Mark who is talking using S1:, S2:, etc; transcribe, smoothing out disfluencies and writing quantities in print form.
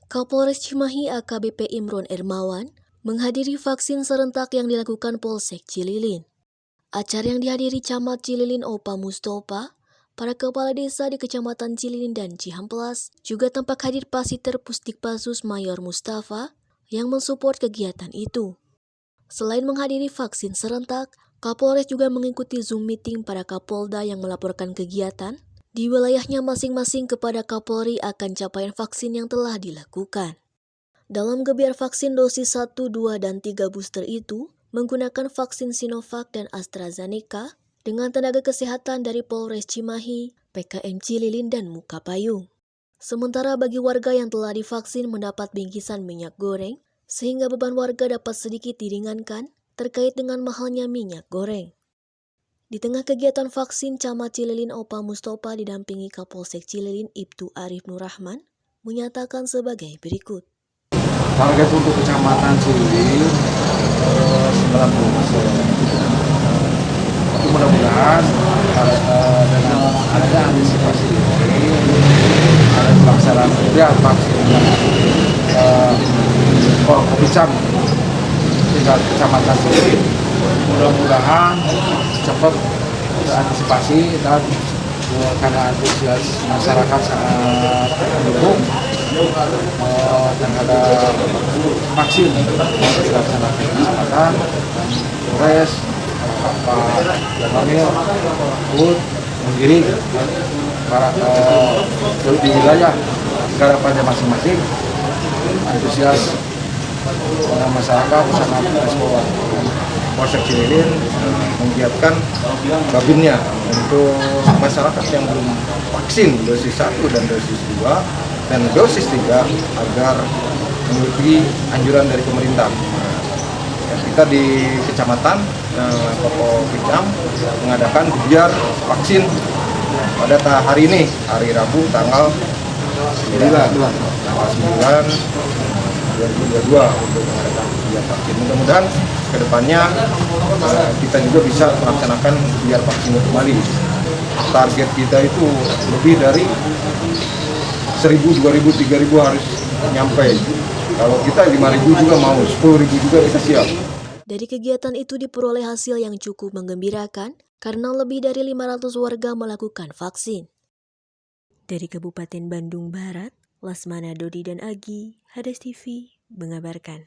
S1: Kapolres Cimahi AKBP Imron Ermawan menghadiri vaksin serentak yang dilakukan Polsek Cililin. Acara yang dihadiri Camat Cililin Opa Mustopa, para kepala desa di Kecamatan Cililin dan Cihamplas, juga tampak hadir Pasiter Pusdikpasus Mayor Mustafa yang mensupport kegiatan itu. Selain menghadiri vaksin serentak, Kapolres juga mengikuti Zoom meeting para Kapolda yang melaporkan kegiatan di wilayahnya masing-masing kepada Kapolri akan capaian vaksin yang telah dilakukan. Dalam gebiar vaksin dosis 1, 2, dan 3 booster itu menggunakan vaksin Sinovac dan AstraZeneca dengan tenaga kesehatan dari Polres Cimahi, PKM Cililin, dan Mukapayung. Sementara bagi warga yang telah divaksin mendapat bingkisan minyak goreng, sehingga beban warga dapat sedikit diringankan terkait dengan mahalnya minyak goreng. Di tengah kegiatan vaksin, Camat Cililin Opa Mustopa didampingi Kapolsek Cililin Ibtu Arif Nurrahman menyatakan sebagai berikut.
S2: Target untuk Kecamatan Cililin 90%. Tapi mudah-mudahan dengan adanya antisipasi ini ada pelaksanaan kemudian vaksin Kopicam tingkat Kecamatan Cililin. Mudah-mudahan cepat terantisipasi dan karena antusias masyarakat sangat mendukung terhadap vaksin yang dilaksanakan di Kecamatan, Polres, Pak Jamil, Bud, Menggiring, para di wilayah garapannya masing-masing, antusias masyarakat sangat respon. Polsek Cililin menggiatkan babinnya untuk masyarakat yang belum vaksin dosis 1 dan dosis 2 dan dosis 3 agar mengikuti anjuran dari pemerintah. Kita di Kecamatan Kopicam mengadakan gebiar vaksin pada hari ini, hari Rabu tanggal 9 2022 untuk mengadakan gebiar vaksin. Mudah-mudahan kedepannya kita juga bisa melaksanakan gebiar vaksin kembali. Target kita itu lebih dari 1.000, 2.000, 3.000 harus nyampe. Kalau kita 5.000 juga mau, 10.000 juga kita siap.
S1: Dari kegiatan itu diperoleh hasil yang cukup menggembirakan karena lebih dari 500 warga melakukan vaksin. Dari Kabupaten Bandung Barat, Lasmana Dodi dan Agi, Hades TV mengabarkan.